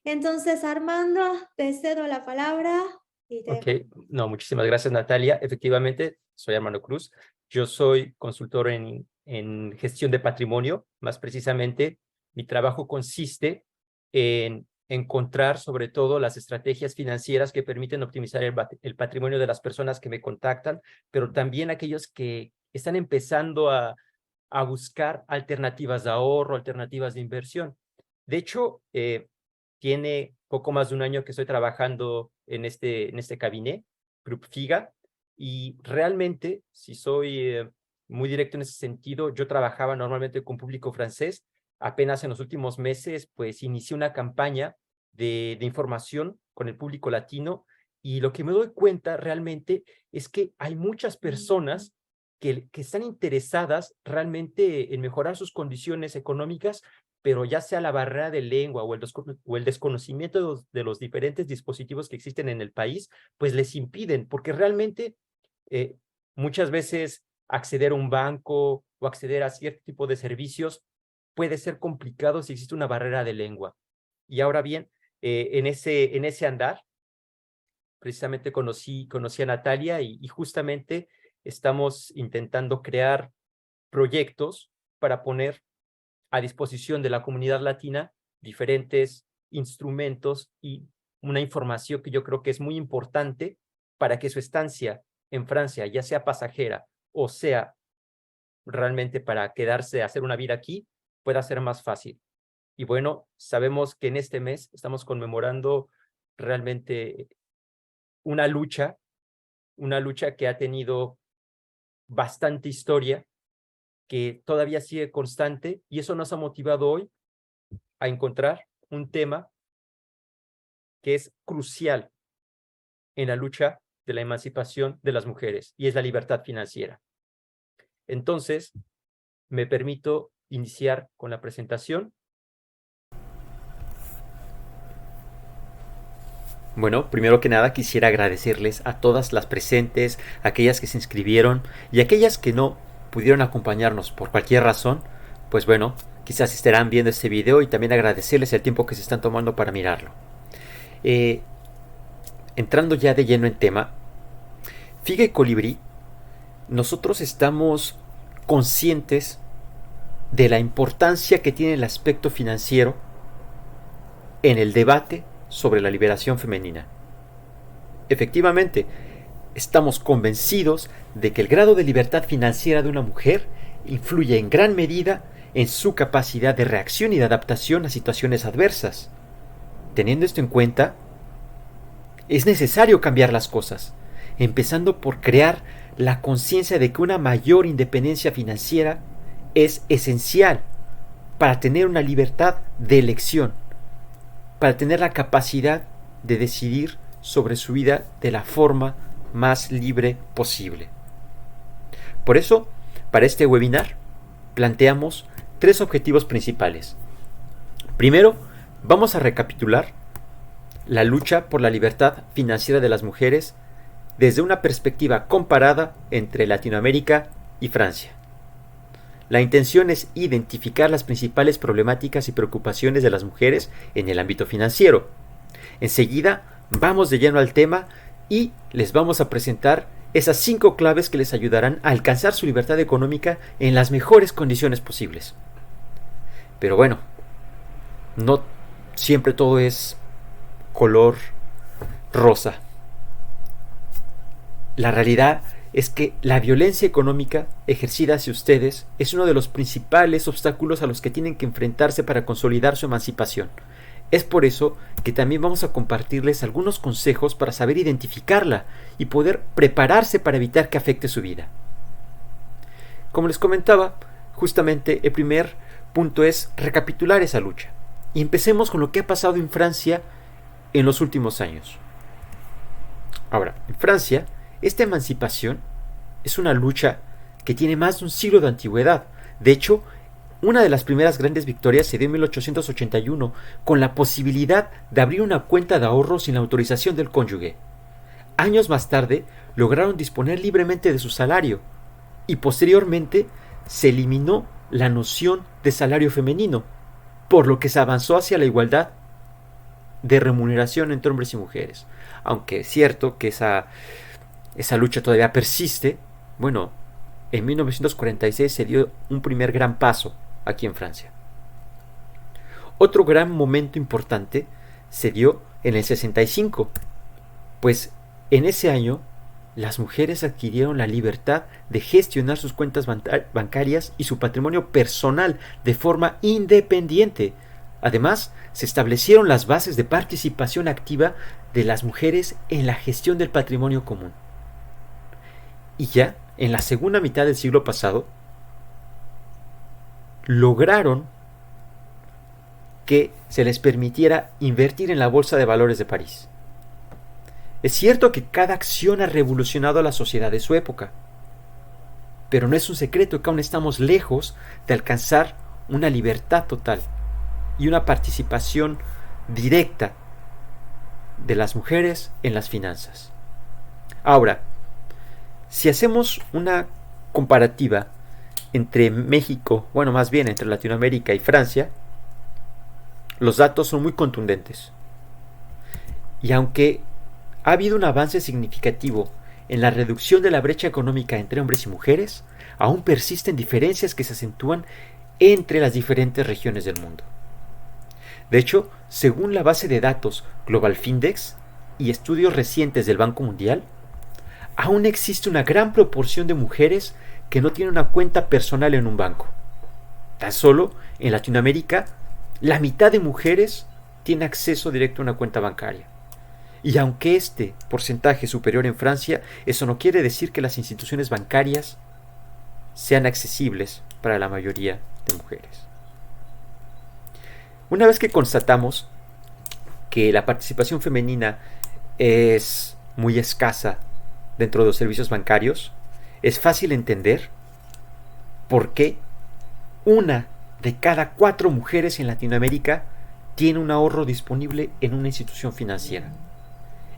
Entonces, Armando, te cedo la palabra y Ok, te... no, muchísimas gracias, Natalia. Efectivamente, soy Armando Cruz. Yo soy consultor en gestión de patrimonio. Más precisamente, mi trabajo consiste en encontrar sobre todo las estrategias financieras que permiten optimizar el patrimonio de las personas que me contactan, pero también aquellos que están empezando a buscar alternativas de ahorro, alternativas de inversión. De hecho, tiene poco más de un año que estoy trabajando en este cabinet, Grup FIGA, y realmente, si soy muy directo en ese sentido, yo trabajaba normalmente con público francés. Apenas en los últimos meses, pues inicié una campaña de información con el público latino, y lo que me doy cuenta realmente es que hay muchas personas que están interesadas realmente en mejorar sus condiciones económicas, pero ya sea la barrera de lengua o el desconocimiento de los diferentes dispositivos que existen en el país, pues les impiden, porque realmente eh, muchas veces acceder a un banco o acceder a cierto tipo de servicios puede ser complicado si existe una barrera de lengua. Y ahora bien, en ese andar, precisamente conocí a Natalia y justamente estamos intentando crear proyectos para poner a disposición de la comunidad latina diferentes instrumentos y una información que yo creo que es muy importante para que su estancia en Francia, ya sea pasajera o sea realmente para quedarse a hacer una vida aquí, pueda ser más fácil. Y bueno, sabemos que en este mes estamos conmemorando realmente una lucha, una lucha que ha tenido bastante historia, que todavía sigue constante, y eso nos ha motivado hoy a encontrar un tema que es crucial en la lucha de la emancipación de las mujeres, y es la libertad financiera. Entonces, me permito iniciar con la presentación. Bueno, primero que nada quisiera agradecerles a todas las presentes, aquellas que se inscribieron y aquellas que no pudieron acompañarnos por cualquier razón. Pues bueno, quizás estarán viendo este video, y también agradecerles el tiempo que se están tomando para mirarlo. Eh, Entrando ya de lleno en tema, Figa y Colibrí, nosotros estamos conscientes de la importancia que tiene el aspecto financiero en el debate sobre la liberación femenina. Efectivamente, estamos convencidos de que el grado de libertad financiera de una mujer influye en gran medida en su capacidad de reacción y de adaptación a situaciones adversas. Teniendo esto en cuenta, es necesario cambiar las cosas, empezando por crear la conciencia de que una mayor independencia financiera es esencial para tener una libertad de elección, para tener la capacidad de decidir sobre su vida de la forma más libre posible. Por eso, para este webinar, planteamos tres objetivos principales. Primero, vamos a recapitular la lucha por la libertad financiera de las mujeres desde una perspectiva comparada entre Latinoamérica y Francia. La intención es identificar las principales problemáticas y preocupaciones de las mujeres en el ámbito financiero. Enseguida vamos de lleno al tema y les vamos a presentar esas 5 claves que les ayudarán a alcanzar su libertad económica en las mejores condiciones posibles. Pero bueno, no siempre todo es color rosa. La realidad es que la violencia económica ejercida hacia ustedes es uno de los principales obstáculos a los que tienen que enfrentarse para consolidar su emancipación. Es por eso que también vamos a compartirles algunos consejos para saber identificarla y poder prepararse para evitar que afecte su vida. Como les comentaba, justamente el primer punto es recapitular esa lucha. Y empecemos con lo que ha pasado en Francia en los últimos años. Ahora, en Francia, esta emancipación es una lucha que tiene más de un siglo de antigüedad. De hecho, una de las primeras grandes victorias se dio en 1881, con la posibilidad de abrir una cuenta de ahorro sin la autorización del cónyuge. Años más tarde, lograron disponer libremente de su salario, y posteriormente se eliminó la noción de salario femenino, por lo que se avanzó hacia la igualdad de remuneración entre hombres y mujeres. Aunque es cierto que esa lucha todavía persiste, bueno, en 1946 se dio un primer gran paso aquí en Francia. Otro gran momento importante se dio en el 65, pues en ese año las mujeres adquirieron la libertad de gestionar sus cuentas bancarias y su patrimonio personal de forma independiente. Además, se establecieron las bases de participación activa de las mujeres en la gestión del patrimonio común. Y ya en la segunda mitad del siglo pasado, lograron que se les permitiera invertir en la Bolsa de Valores de París. Es cierto que cada acción ha revolucionado a la sociedad de su época, pero no es un secreto que aún estamos lejos de alcanzar una libertad total y una participación directa de las mujeres en las finanzas. Ahora, si hacemos una comparativa entre México, bueno, más bien entre Latinoamérica y Francia, los datos son muy contundentes. Y aunque ha habido un avance significativo en la reducción de la brecha económica entre hombres y mujeres, aún persisten diferencias que se acentúan entre las diferentes regiones del mundo. De hecho, según la base de datos Global Findex y estudios recientes del Banco Mundial, aún existe una gran proporción de mujeres que no tienen una cuenta personal en un banco. Tan solo en Latinoamérica, la mitad de mujeres tiene acceso directo a una cuenta bancaria. Y aunque este porcentaje es superior en Francia, eso no quiere decir que las instituciones bancarias sean accesibles para la mayoría de mujeres. Una vez que constatamos que la participación femenina es muy escasa dentro de los servicios bancarios, es fácil entender por qué 1 de cada 4 mujeres en Latinoamérica tiene un ahorro disponible en una institución financiera.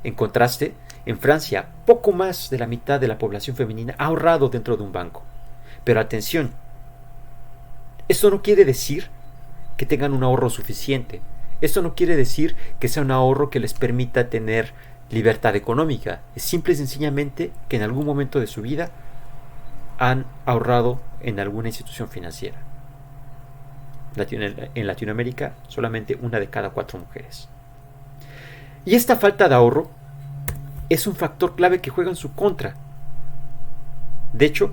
En contraste, en Francia, poco más de la mitad de la población femenina ha ahorrado dentro de un banco. Pero atención, esto no quiere decir que tengan un ahorro suficiente. Esto no quiere decir que sea un ahorro que les permita tener libertad económica. Es simple y sencillamente que en algún momento de su vida han ahorrado en alguna institución financiera. En Latinoamérica, solamente 1 de cada 4 mujeres. Y esta falta de ahorro es un factor clave que juega en su contra. De hecho,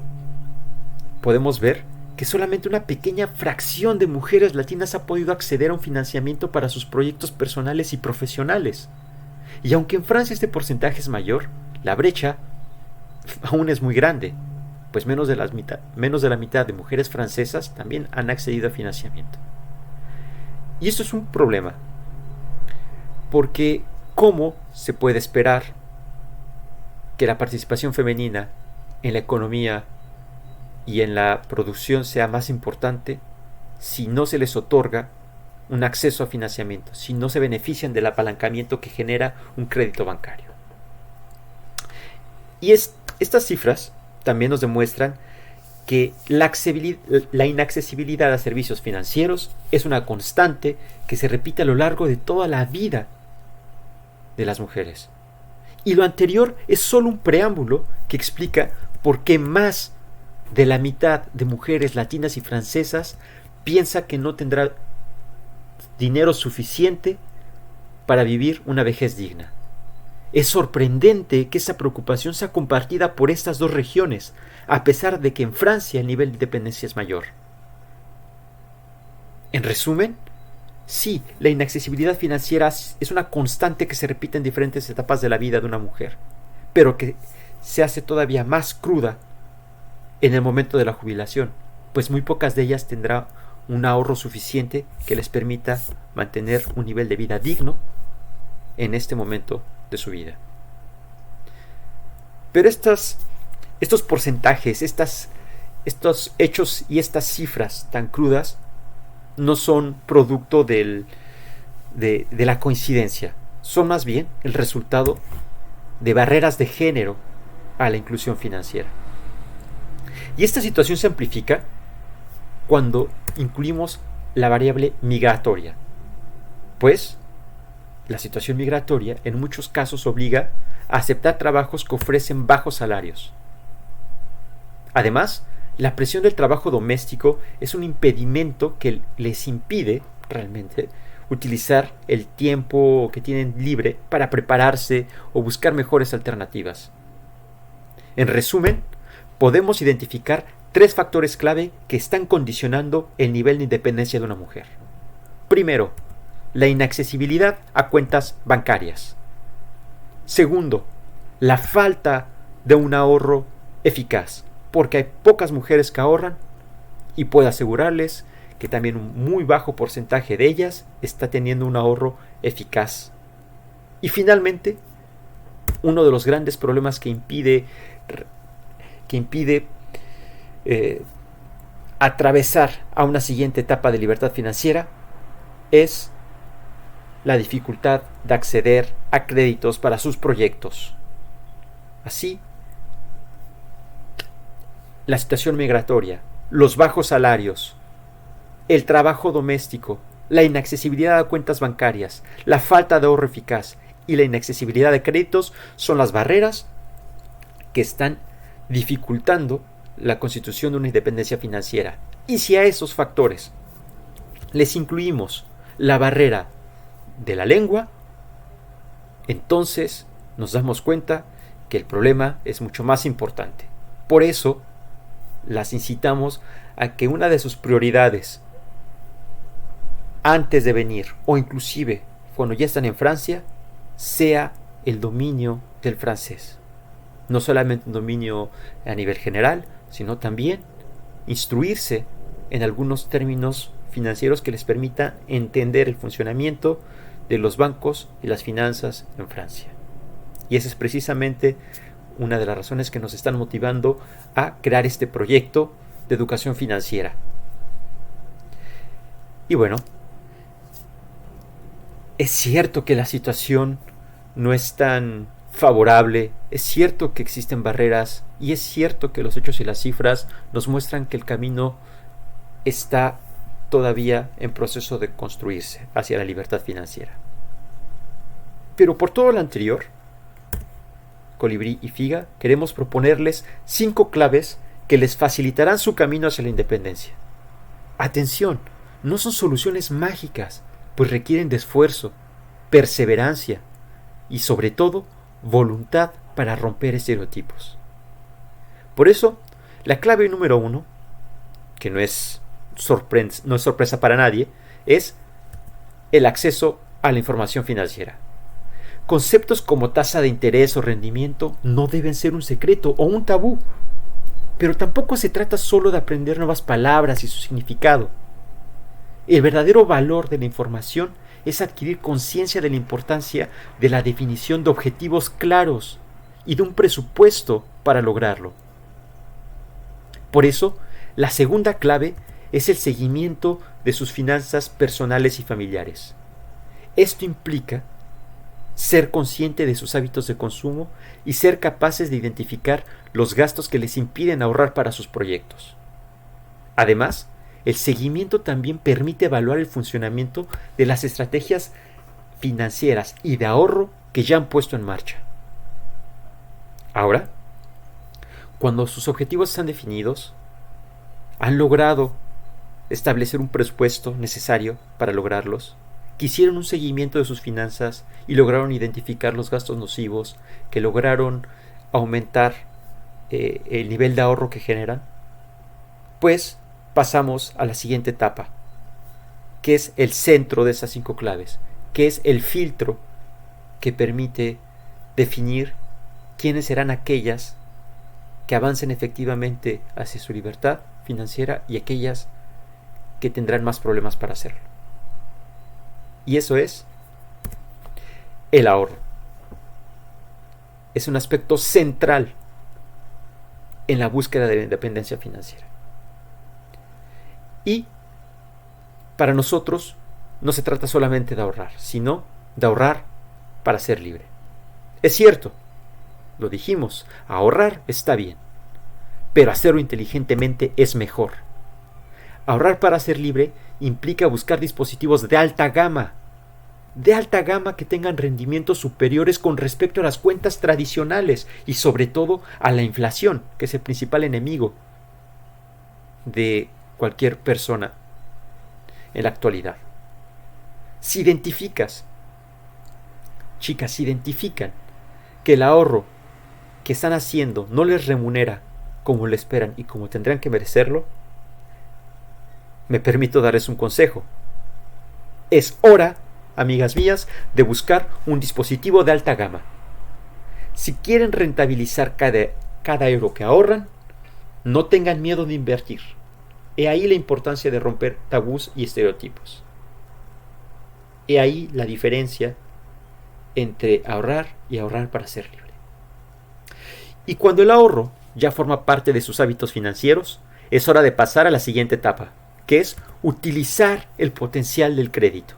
podemos ver que solamente una pequeña fracción de mujeres latinas ha podido acceder a un financiamiento para sus proyectos personales y profesionales. Y aunque en Francia este porcentaje es mayor, la brecha aún es muy grande, pues menos de la mitad de mujeres francesas también han accedido a financiamiento. Y esto es un problema, porque ¿cómo se puede esperar que la participación femenina en la economía y en la producción sea más importante si no se les otorga un acceso a financiamiento, si no se benefician del apalancamiento que genera un crédito bancario? Y estas cifras también nos demuestran que la inaccesibilidad a servicios financieros es una constante que se repite a lo largo de toda la vida de las mujeres. Y lo anterior es solo un preámbulo que explica por qué más de la mitad de mujeres latinas y francesas piensa que no tendrá dinero suficiente para vivir una vejez digna. Es sorprendente que esa preocupación sea compartida por estas dos regiones, a pesar de que en Francia el nivel de dependencia es mayor. En resumen, sí, la inaccesibilidad financiera es una constante que se repite en diferentes etapas de la vida de una mujer, pero que se hace todavía más cruda en el momento de la jubilación, pues muy pocas de ellas tendrán un ahorro suficiente que les permita mantener un nivel de vida digno en este momento de su vida. Pero estos porcentajes, estos hechos y estas cifras tan crudas no son producto de la coincidencia, son más bien el resultado de barreras de género a la inclusión financiera. Y esta situación se amplifica cuando incluimos la variable migratoria, pues La situación migratoria en muchos casos obliga a aceptar trabajos que ofrecen bajos salarios. Además, la presión del trabajo doméstico es un impedimento que les impide realmente utilizar el tiempo que tienen libre para prepararse o buscar mejores alternativas. En resumen, podemos identificar 3 factores clave que están condicionando el nivel de independencia de una mujer. Primero, la inaccesibilidad a cuentas bancarias. Segundo, la falta de un ahorro eficaz, porque hay pocas mujeres que ahorran y puedo asegurarles que también un muy bajo porcentaje de ellas está teniendo un ahorro eficaz. Y finalmente, uno de los grandes problemas que impide atravesar a una siguiente etapa de libertad financiera es la dificultad de acceder a créditos para sus proyectos. Así, la situación migratoria, los bajos salarios, el trabajo doméstico, la inaccesibilidad a cuentas bancarias, la falta de ahorro eficaz y la inaccesibilidad de créditos son las barreras que están dificultando la constitución de una independencia financiera. Y si a esos factores les incluimos la barrera de la lengua, entonces nos damos cuenta que el problema es mucho más importante. Por eso las incitamos a que una de sus prioridades antes de venir o inclusive cuando ya están en Francia sea el dominio del francés. No solamente un dominio a nivel general, sino también instruirse en algunos términos financieros que les permita entender el funcionamiento de los bancos y las finanzas en Francia. Y esa es precisamente una de las razones que nos están motivando a crear este proyecto de educación financiera. Y bueno, es cierto que la situación no es tan favorable, es cierto que existen barreras y es cierto que los hechos y las cifras nos muestran que el camino está todavía en proceso de construirse hacia la libertad financiera. Pero por todo lo anterior, Colibrí y Figa queremos proponerles 5 claves que les facilitarán su camino hacia la independencia. Atención, no son soluciones mágicas, pues requieren de esfuerzo, perseverancia y sobre todo voluntad para romper estereotipos. Por eso, la clave número 1, que no es sorpresa para nadie, es el acceso a la información financiera. Conceptos como tasa de interés o rendimiento no deben ser un secreto o un tabú, pero tampoco se trata solo de aprender nuevas palabras y su significado. El verdadero valor de la información es adquirir conciencia de la importancia de la definición de objetivos claros y de un presupuesto para lograrlo. Por eso, la segunda clave es el seguimiento de sus finanzas personales y familiares. Esto implica ser consciente de sus hábitos de consumo y ser capaces de identificar los gastos que les impiden ahorrar para sus proyectos. Además, el seguimiento también permite evaluar el funcionamiento de las estrategias financieras y de ahorro que ya han puesto en marcha. Ahora, cuando sus objetivos están definidos, han logrado establecer un presupuesto necesario para lograrlos, hicieron un seguimiento de sus finanzas y lograron identificar los gastos nocivos, que lograron aumentar el nivel de ahorro que generan, pues pasamos a la siguiente etapa, que es el centro de esas 5 claves, que es el filtro que permite definir quiénes serán aquellas que avancen efectivamente hacia su libertad financiera y aquellas que tendrán más problemas para hacerlo. Y eso es el ahorro. Es un aspecto central en la búsqueda de la independencia financiera. Y para nosotros no se trata solamente de ahorrar, sino de ahorrar para ser libre. Es cierto, lo dijimos, ahorrar está bien, pero hacerlo inteligentemente es mejor. Ahorrar para ser libre implica buscar dispositivos de alta gama de alta gama que tengan rendimientos superiores con respecto a las cuentas tradicionales y sobre todo a la inflación, que es el principal enemigo de cualquier persona en la actualidad. Si identificas, chicas, si identifican que el ahorro que están haciendo no les remunera como lo esperan y como tendrían que merecerlo, me permito darles un consejo. Es hora, amigas mías, de buscar un dispositivo de alta gama. Si quieren rentabilizar cada euro que ahorran, no tengan miedo de invertir. He ahí la importancia de romper tabús y estereotipos. He ahí la diferencia entre ahorrar y ahorrar para ser libre. Y cuando el ahorro ya forma parte de sus hábitos financieros, es hora de pasar a la siguiente etapa, que es utilizar el potencial del crédito.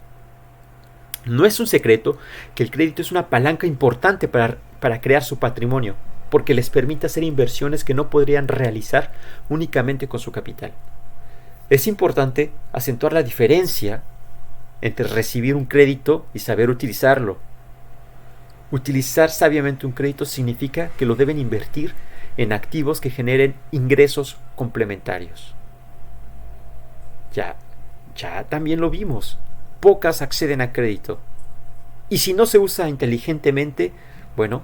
No es un secreto que el crédito es una palanca importante para crear su patrimonio, porque les permite hacer inversiones que no podrían realizar únicamente con su capital. Es importante acentuar la diferencia entre recibir un crédito y saber utilizarlo. Utilizar sabiamente un crédito significa que lo deben invertir en activos que generen ingresos complementarios. Ya también lo vimos. Pocas acceden a crédito. Y si no se usa inteligentemente, bueno,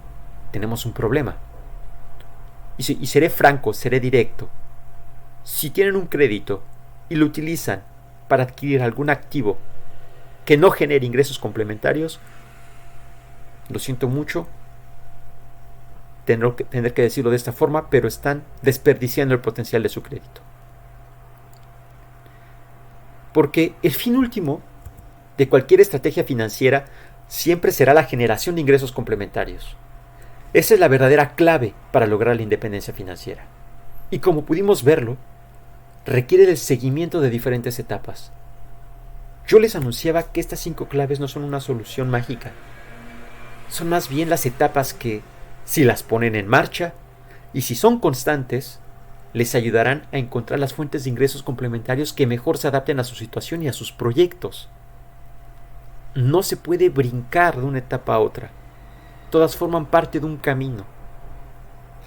tenemos un problema. Y seré franco, seré directo. Si tienen un crédito y lo utilizan para adquirir algún activo que no genere ingresos complementarios, lo siento mucho tener que decirlo de esta forma, pero están desperdiciando el potencial de su crédito. Porque el fin último de cualquier estrategia financiera siempre será la generación de ingresos complementarios. Esa es la verdadera clave para lograr la independencia financiera. Y como pudimos verlo, requiere del seguimiento de diferentes etapas. Yo les anunciaba que estas 5 claves no son una solución mágica. Son más bien las etapas que, si las ponen en marcha y si son constantes, les ayudarán a encontrar las fuentes de ingresos complementarios que mejor se adapten a su situación y a sus proyectos. No se puede brincar de una etapa a otra. Todas forman parte de un camino.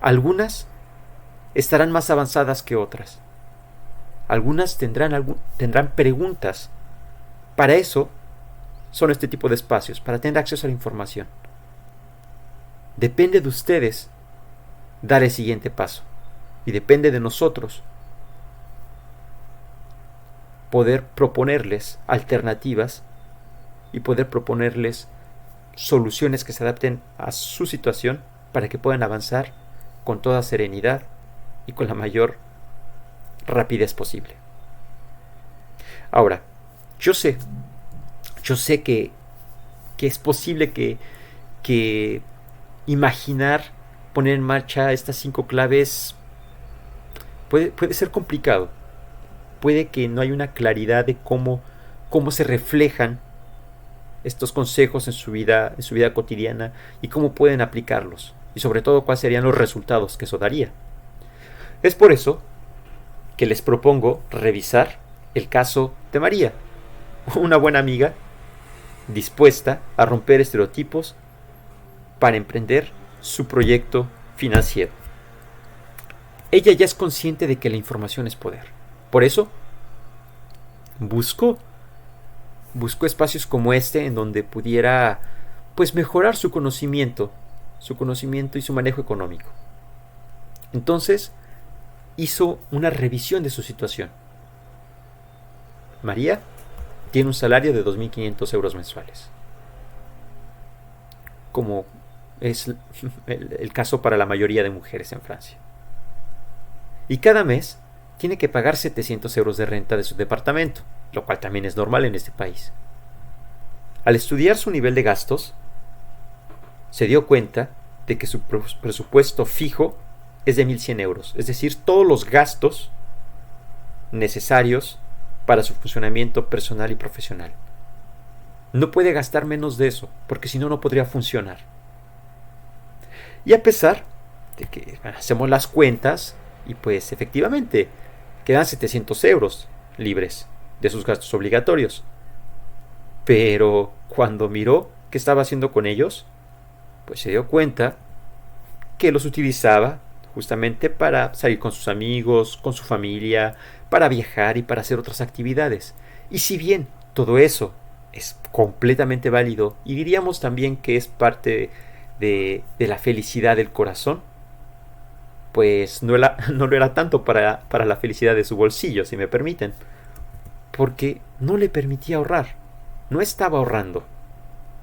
Algunas estarán más avanzadas que otras. Algunas tendrán preguntas. Para eso son este tipo de espacios, para tener acceso a la información. Depende de ustedes dar el siguiente paso. Y depende de nosotros poder proponerles alternativas y poder proponerles soluciones que se adapten a su situación para que puedan avanzar con toda serenidad y con la mayor rapidez posible. Ahora, yo sé que es posible que imaginar poner en marcha estas 5 claves puede ser complicado. Puede que no haya una claridad de cómo se reflejan estos consejos en su vida cotidiana y cómo pueden aplicarlos. Y sobre todo, cuáles serían los resultados que eso daría. Es por eso que les propongo revisar el caso de María, una buena amiga dispuesta a romper estereotipos para emprender su proyecto financiero. Ella ya es consciente de que la información es poder. Por eso, buscó espacios como este en donde pudiera mejorar su conocimiento y su manejo económico. Entonces, hizo una revisión de su situación. María tiene un salario de 2.500 euros mensuales, como es el caso para la mayoría de mujeres en Francia. Y cada mes tiene que pagar 700 euros de renta de su departamento, lo cual también es normal en este país. Al estudiar su nivel de gastos, se dio cuenta de que su presupuesto fijo es de 1.100 euros, es decir, todos los gastos necesarios para su funcionamiento personal y profesional. No puede gastar menos de eso, porque si no, no podría funcionar. Y a pesar de que hacemos las cuentas, y efectivamente quedan 700 euros libres de sus gastos obligatorios. Pero cuando miró qué estaba haciendo con ellos, pues se dio cuenta que los utilizaba justamente para salir con sus amigos, con su familia, para viajar y para hacer otras actividades. Y si bien todo eso es completamente válido y diríamos también que es parte de la felicidad del corazón, pues no lo era tanto para la felicidad de su bolsillo, si me permiten, porque no le permitía ahorrar, no estaba ahorrando.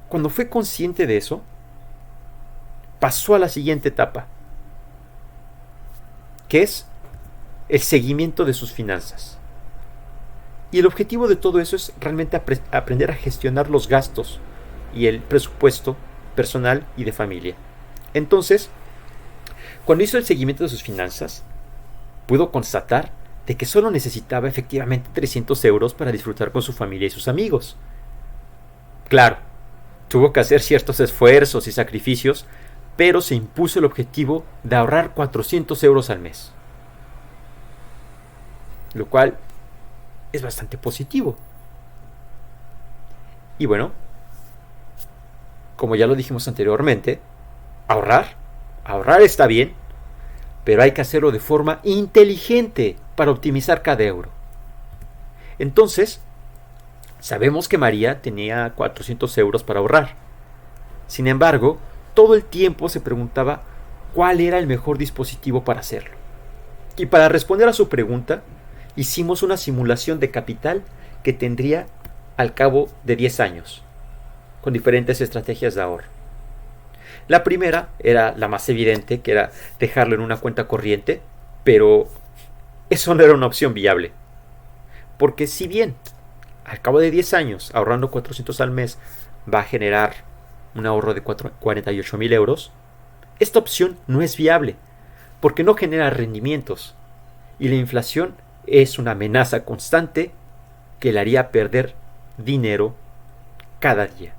Cuando fue consciente de eso, pasó a la siguiente etapa, que es el seguimiento de sus finanzas. Y el objetivo de todo eso es realmente aprender a gestionar los gastos y el presupuesto personal y de familia. Entonces, cuando hizo el seguimiento de sus finanzas, pudo constatar de que solo necesitaba efectivamente 300 euros para disfrutar con su familia y sus amigos. Claro, tuvo que hacer ciertos esfuerzos y sacrificios, pero se impuso el objetivo de ahorrar 400 euros al mes. Lo cual es bastante positivo. Y bueno, como ya lo dijimos anteriormente, ahorrar está bien, pero hay que hacerlo de forma inteligente para optimizar cada euro. Entonces, sabemos que María tenía 400 euros para ahorrar. Sin embargo, todo el tiempo se preguntaba cuál era el mejor dispositivo para hacerlo. Y para responder a su pregunta, hicimos una simulación de capital que tendría al cabo de 10 años, con diferentes estrategias de ahorro. La primera era la más evidente, que era dejarlo en una cuenta corriente, pero eso no era una opción viable. Porque si bien al cabo de 10 años, ahorrando 400 al mes, va a generar un ahorro de 48.000 euros, esta opción no es viable, porque no genera rendimientos, y la inflación es una amenaza constante que le haría perder dinero cada día.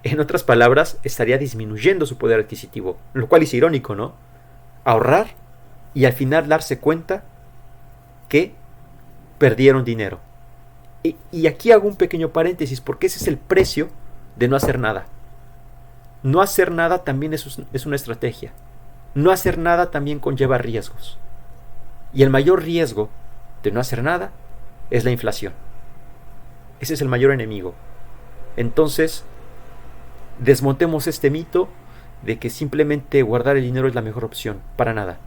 En otras palabras, estaría disminuyendo su poder adquisitivo, lo cual es irónico, ¿no? Ahorrar y al final darse cuenta que perdieron dinero. Y aquí hago un pequeño paréntesis, porque ese es el precio de no hacer nada. No hacer nada también es una estrategia. No hacer nada también conlleva riesgos. Y el mayor riesgo de no hacer nada es la inflación. Ese es el mayor enemigo. Entonces, desmontemos este mito de que simplemente guardar el dinero es la mejor opción. Para nada.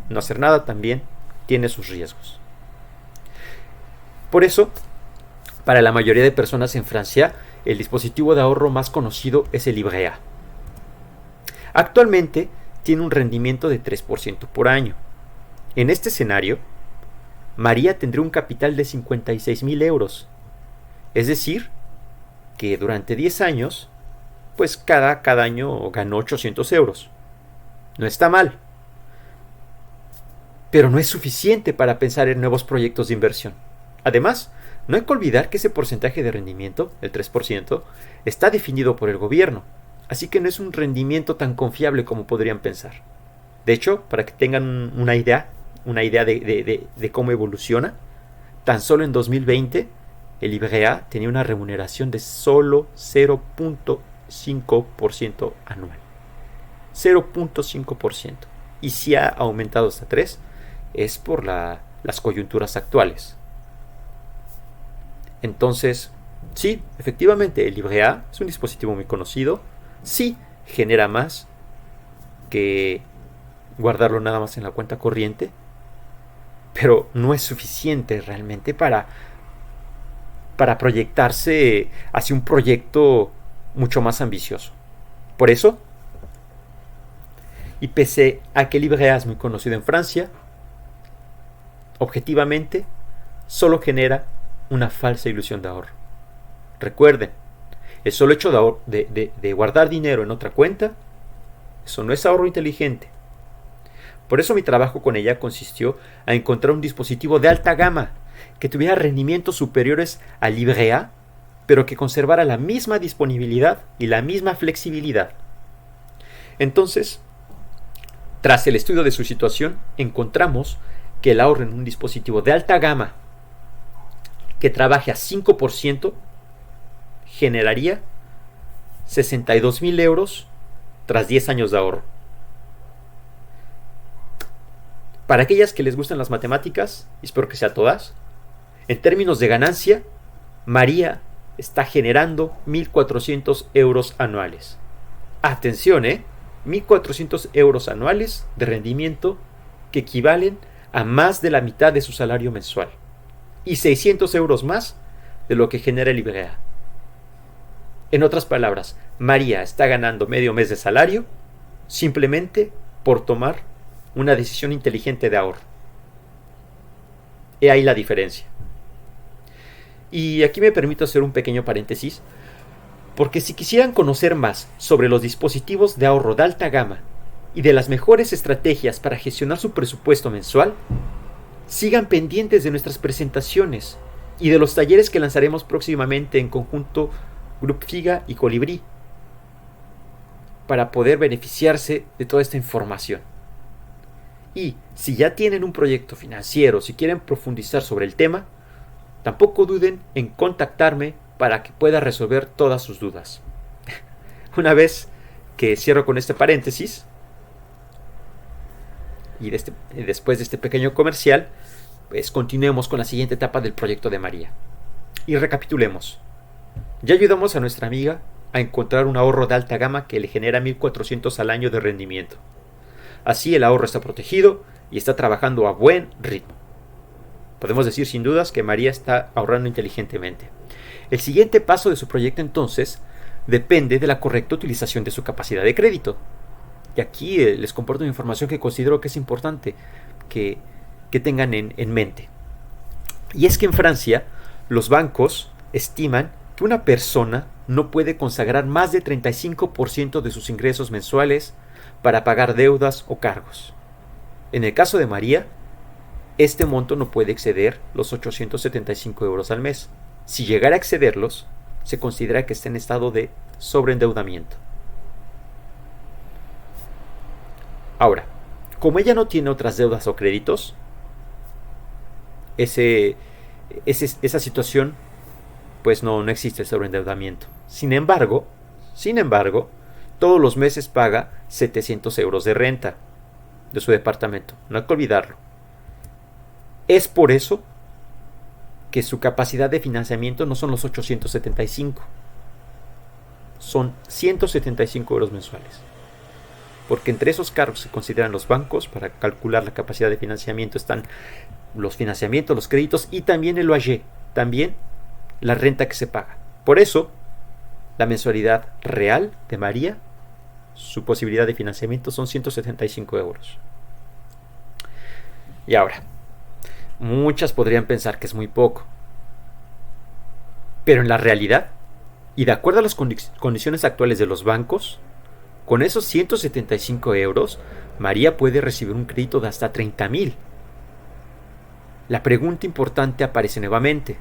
No hacer nada también tiene sus riesgos. Por eso, para la mayoría de personas en Francia, el dispositivo de ahorro más conocido es el Livret A. Actualmente tiene un rendimiento de 3% por año. En este escenario, María tendría un capital de 56.000 euros. Es decir, que durante 10 años, pues cada año ganó 800 euros. No está mal. Pero no es suficiente para pensar en nuevos proyectos de inversión. Además, no hay que olvidar que ese porcentaje de rendimiento, el 3%, está definido por el gobierno, así que no es un rendimiento tan confiable como podrían pensar. De hecho, para que tengan una idea de cómo evoluciona, tan solo en 2020 el Livret A tenía una remuneración de solo 0.5% anual. 0.5%. Y si ha aumentado hasta 3%, es por las coyunturas actuales. Entonces, sí, efectivamente, el Livret A es un dispositivo muy conocido. Sí, genera más que guardarlo nada más en la cuenta corriente, pero no es suficiente realmente para proyectarse hacia un proyecto mucho más ambicioso. Por eso, y pese a que el Livret A es muy conocido en Francia, objetivamente solo genera una falsa ilusión de ahorro. Recuerden, el solo hecho de guardar dinero en otra cuenta, eso no es ahorro inteligente. Por eso mi trabajo con ella consistió a encontrar un dispositivo de alta gama que tuviera rendimientos superiores al Livret A, pero que conservara la misma disponibilidad y la misma flexibilidad. Entonces, tras el estudio de su situación, encontramos que el ahorro en un dispositivo de alta gama que trabaje a 5% generaría 62,000 euros tras 10 años de ahorro. Para aquellas que les gustan las matemáticas, y espero que sea todas, en términos de ganancia, María está generando 1.400 euros anuales. Atención, 1.400 euros anuales de rendimiento que equivalen a más de la mitad de su salario mensual y 600 euros más de lo que genera el IBGA. En otras palabras, María está ganando medio mes de salario simplemente por tomar una decisión inteligente de ahorro. He ahí la diferencia. Y aquí me permito hacer un pequeño paréntesis, porque si quisieran conocer más sobre los dispositivos de ahorro de alta gama y de las mejores estrategias para gestionar su presupuesto mensual, sigan pendientes de nuestras presentaciones y de los talleres que lanzaremos próximamente en conjunto Grup Figa y Colibrí, para poder beneficiarse de toda esta información. Y si ya tienen un proyecto financiero, si quieren profundizar sobre el tema, tampoco duden en contactarme para que pueda resolver todas sus dudas. Una vez que cierro con este paréntesis, y después de este pequeño comercial, pues continuemos con la siguiente etapa del proyecto de María. Y recapitulemos. Ya ayudamos a nuestra amiga a encontrar un ahorro de alta gama que le genera 1.400 al año de rendimiento. Así el ahorro está protegido y está trabajando a buen ritmo. Podemos decir sin dudas que María está ahorrando inteligentemente. El siguiente paso de su proyecto entonces depende de la correcta utilización de su capacidad de crédito. Y aquí les comparto una información que considero que es importante que tengan en mente. Y es que en Francia los bancos estiman que una persona no puede consagrar más de 35% de sus ingresos mensuales para pagar deudas o cargos. En el caso de María, este monto no puede exceder los 875 euros al mes. Si llegara a excederlos, se considera que está en estado de sobreendeudamiento. Ahora, como ella no tiene otras deudas o créditos, esa situación pues no existe el sobreendeudamiento. Sin embargo, todos los meses paga 700 euros de renta de su departamento. No hay que olvidarlo. Es por eso que su capacidad de financiamiento no son los 875, son 175 euros mensuales. Porque entre esos cargos se consideran los bancos. Para calcular la capacidad de financiamiento están los financiamientos, los créditos y también el loyer, también la renta que se paga. Por eso, la mensualidad real de María, su posibilidad de financiamiento son 175 euros. Y ahora, muchas podrían pensar que es muy poco. Pero en la realidad, y de acuerdo a las condiciones actuales de los bancos, con esos 175 euros, María puede recibir un crédito de hasta 30.000. La pregunta importante aparece nuevamente.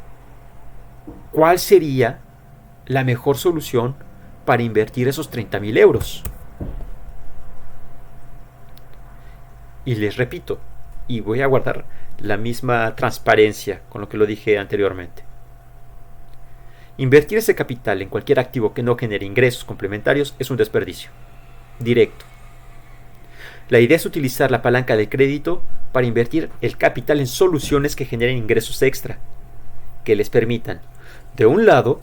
¿Cuál sería la mejor solución para invertir esos 30.000 euros? Y les repito, y voy a guardar la misma transparencia con lo que lo dije anteriormente. Invertir ese capital en cualquier activo que no genere ingresos complementarios es un desperdicio directo. La idea es utilizar la palanca de crédito para invertir el capital en soluciones que generen ingresos extra, que les permitan, de un lado,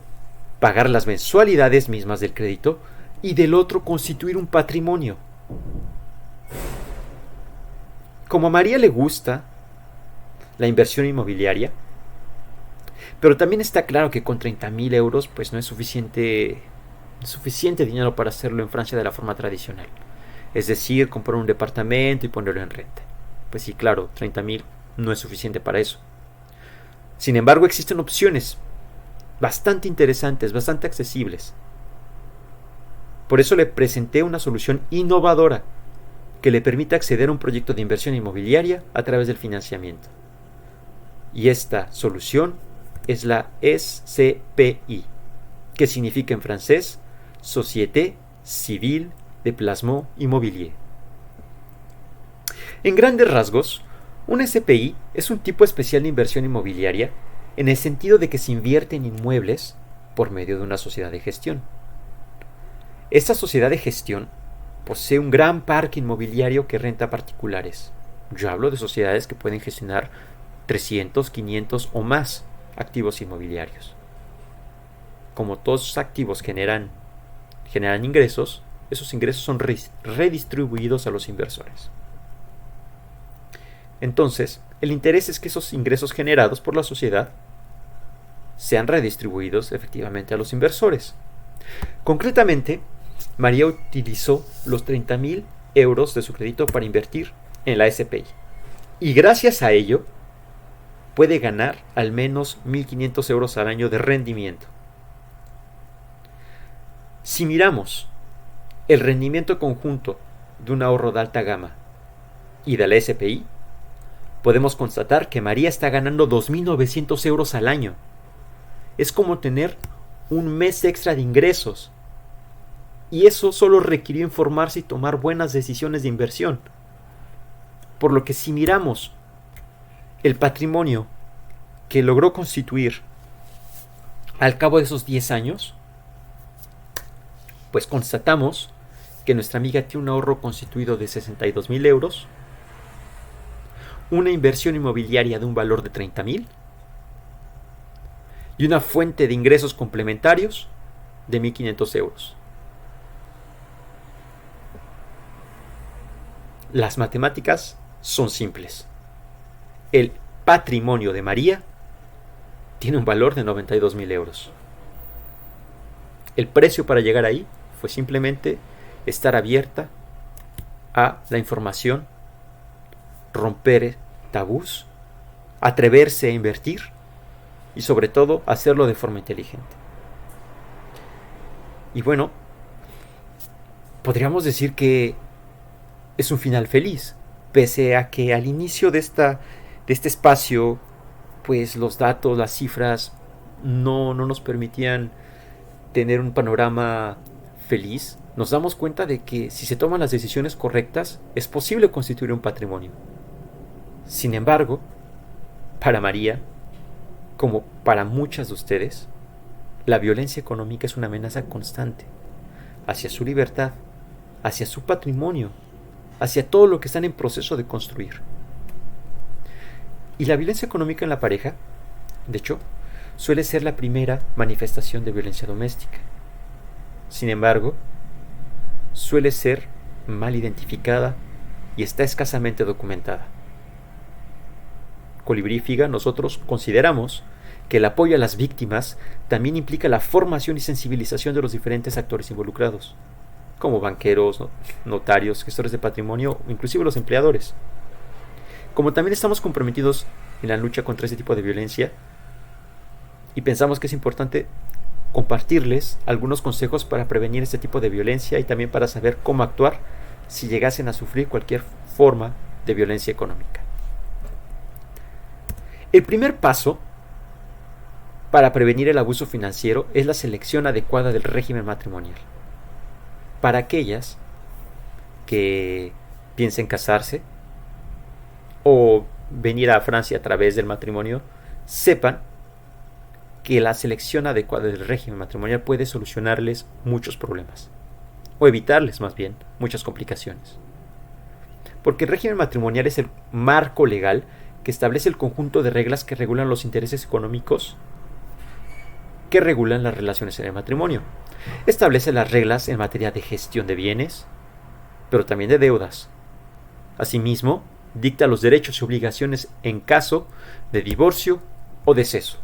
pagar las mensualidades mismas del crédito y del otro constituir un patrimonio. Como a María le gusta la inversión inmobiliaria, pero también está claro que con 30.000 euros pues no es suficiente dinero para hacerlo en Francia de la forma tradicional. Es decir, comprar un departamento y ponerlo en renta. Pues sí, claro, 30.000 no es suficiente para eso. Sin embargo, existen opciones bastante interesantes, bastante accesibles. Por eso le presenté una solución innovadora que le permita acceder a un proyecto de inversión inmobiliaria a través del financiamiento. Y esta solución es la SCPI, que significa en francés Société Civile de Placement Immobilier. En grandes rasgos, una SCPI es un tipo especial de inversión inmobiliaria en el sentido de que se invierte en inmuebles por medio de una sociedad de gestión. Esta sociedad de gestión posee un gran parque inmobiliario que renta a particulares. Yo hablo de sociedades que pueden gestionar 300, 500 o más activos inmobiliarios. Como todos esos activos generan ingresos, esos ingresos son redistribuidos a los inversores. Entonces, el interés es que esos ingresos generados por la sociedad sean redistribuidos efectivamente a los inversores. Concretamente, María utilizó los 30.000 euros de su crédito para invertir en la SPI. Y gracias a ello, puede ganar al menos 1.500 euros al año de rendimiento. Si miramos el rendimiento conjunto de un ahorro de alta gama y de la SPI, podemos constatar que María está ganando 2.900 euros al año. Es como tener un mes extra de ingresos. Y eso solo requirió informarse y tomar buenas decisiones de inversión. Por lo que si miramos el patrimonio que logró constituir al cabo de esos 10 años, pues constatamos que nuestra amiga tiene un ahorro constituido de 62.000 euros, una inversión inmobiliaria de un valor de 30.000 y una fuente de ingresos complementarios de 1.500 euros. Las matemáticas son simples. El patrimonio de María tiene un valor de 92.000 euros. El precio para llegar ahí fue simplemente estar abierta a la información, romper tabús, atreverse a invertir y sobre todo hacerlo de forma inteligente. Y bueno, podríamos decir que es un final feliz, pese a que al inicio de este espacio, pues los datos, las cifras no nos permitían tener un panorama feliz. Nos damos cuenta de que si se toman las decisiones correctas, es posible constituir un patrimonio. Sin embargo, para María, como para muchas de ustedes, la violencia económica es una amenaza constante hacia su libertad, hacia su patrimonio, hacia todo lo que están en proceso de construir. Y la violencia económica en la pareja, de hecho, suele ser la primera manifestación de violencia doméstica. Sin embargo, suele ser mal identificada y está escasamente documentada. Colibrí-Figa, nosotros consideramos que el apoyo a las víctimas también implica la formación y sensibilización de los diferentes actores involucrados, como banqueros, notarios, gestores de patrimonio, inclusive los empleadores. Como también estamos comprometidos en la lucha contra este tipo de violencia y pensamos que es importante compartirles algunos consejos para prevenir este tipo de violencia y también para saber cómo actuar si llegasen a sufrir cualquier forma de violencia económica. El primer paso para prevenir el abuso financiero es la selección adecuada del régimen matrimonial. Para aquellas que piensen casarse o venir a Francia a través del matrimonio, sepan que la selección adecuada del régimen matrimonial puede solucionarles muchos problemas, o evitarles más bien muchas complicaciones. Porque el régimen matrimonial es el marco legal que establece el conjunto de reglas que regulan los intereses económicos que regulan las relaciones en el matrimonio. Establece las reglas en materia de gestión de bienes, pero también de deudas. Asimismo, dicta los derechos y obligaciones en caso de divorcio o deceso.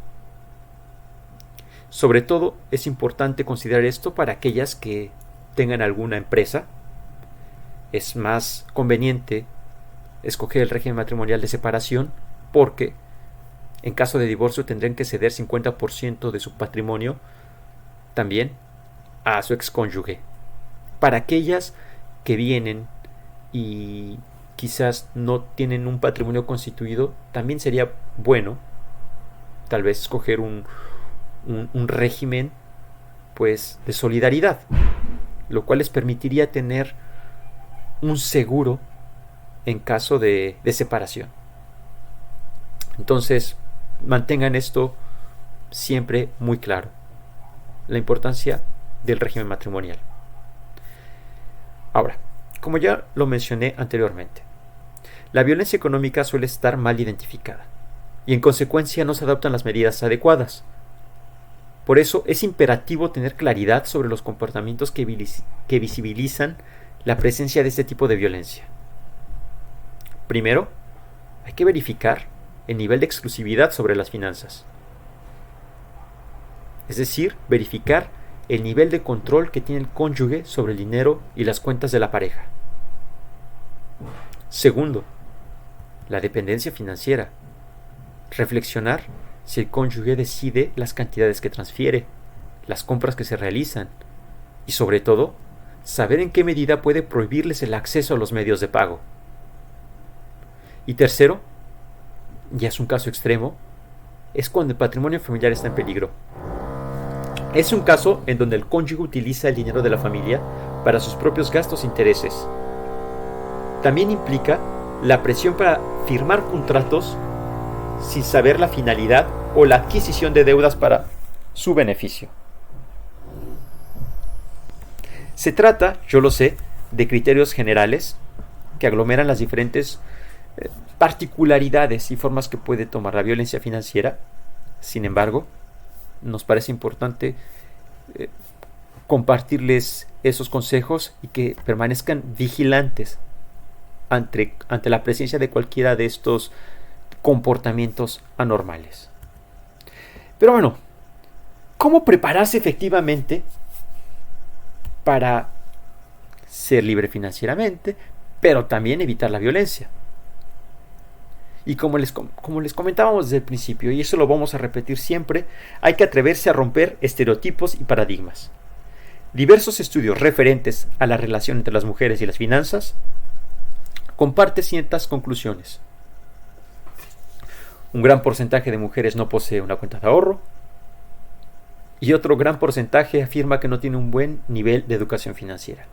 Sobre todo, es importante considerar esto para aquellas que tengan alguna empresa. Es más conveniente escoger el régimen matrimonial de separación porque en caso de divorcio tendrán que ceder 50% de su patrimonio también a su excónyuge. Para aquellas que vienen y quizás no tienen un patrimonio constituido, también sería bueno tal vez escoger un régimen pues de solidaridad, lo cual les permitiría tener un seguro en caso de separación. Entonces, mantengan esto siempre muy claro la importancia del régimen matrimonial. Ahora, como ya lo mencioné anteriormente, la violencia económica suele estar mal identificada y en consecuencia no se adoptan las medidas adecuadas. Por eso es imperativo tener claridad sobre los comportamientos que visibilizan la presencia de este tipo de violencia. Primero, hay que verificar el nivel de exclusividad sobre las finanzas. Es decir, verificar el nivel de control que tiene el cónyuge sobre el dinero y las cuentas de la pareja. Segundo, la dependencia financiera. Reflexionar si el cónyuge decide las cantidades que transfiere, las compras que se realizan y sobre todo, saber en qué medida puede prohibirles el acceso a los medios de pago. Y tercero, ya es un caso extremo, es cuando el patrimonio familiar está en peligro. Es un caso en donde el cónyuge utiliza el dinero de la familia para sus propios gastos e intereses. También implica la presión para firmar contratos sin saber la finalidad o la adquisición de deudas para su beneficio. Se trata, yo lo sé, de criterios generales que aglomeran las diferentes particularidades y formas que puede tomar la violencia financiera. Sin embargo, nos parece importante compartirles esos consejos y que permanezcan vigilantes ante la presencia de cualquiera de estos comportamientos anormales. Pero bueno, ¿cómo prepararse efectivamente para ser libre financieramente, pero también evitar la violencia? Y como les comentábamos desde el principio, y eso lo vamos a repetir siempre, hay que atreverse a romper estereotipos y paradigmas. Diversos estudios referentes a la relación entre las mujeres y las finanzas comparten ciertas conclusiones. Un gran porcentaje de mujeres no posee una cuenta de ahorro y otro gran porcentaje afirma que no tiene un buen nivel de educación financiera.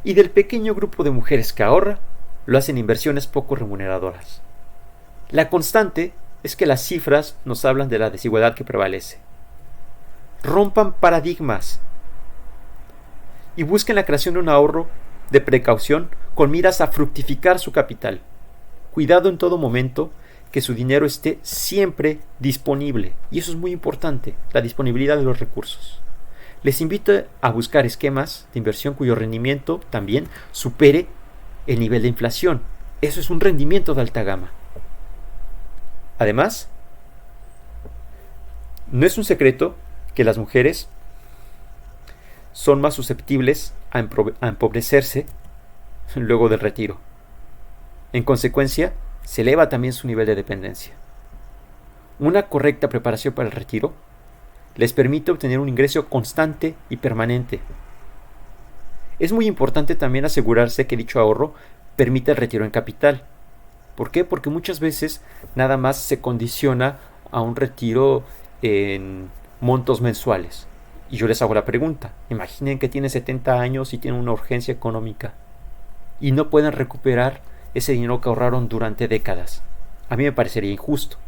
Y del pequeño grupo de mujeres que ahorra, lo hacen inversiones poco remuneradoras. La constante es que las cifras nos hablan de la desigualdad que prevalece. Rompan paradigmas y busquen la creación de un ahorro de precaución con miras a fructificar su capital. Cuidado en todo momento que su dinero esté siempre disponible, y eso es muy importante, la disponibilidad de los recursos. Les invito a buscar esquemas de inversión cuyo rendimiento también supere el nivel de inflación. Eso es un rendimiento de alta gama. Además, no es un secreto que las mujeres son más susceptibles a empobrecerse luego del retiro. En consecuencia, se eleva también su nivel de dependencia. Una correcta preparación para el retiro les permite obtener un ingreso constante y permanente. Es muy importante también asegurarse que dicho ahorro permite el retiro en capital. ¿Por qué? Porque muchas veces nada más se condiciona a un retiro en montos mensuales. Y yo les hago la pregunta, imaginen que tienen 70 años y tienen una urgencia económica y no pueden recuperar ese dinero que ahorraron durante décadas. A mí me parecería injusto.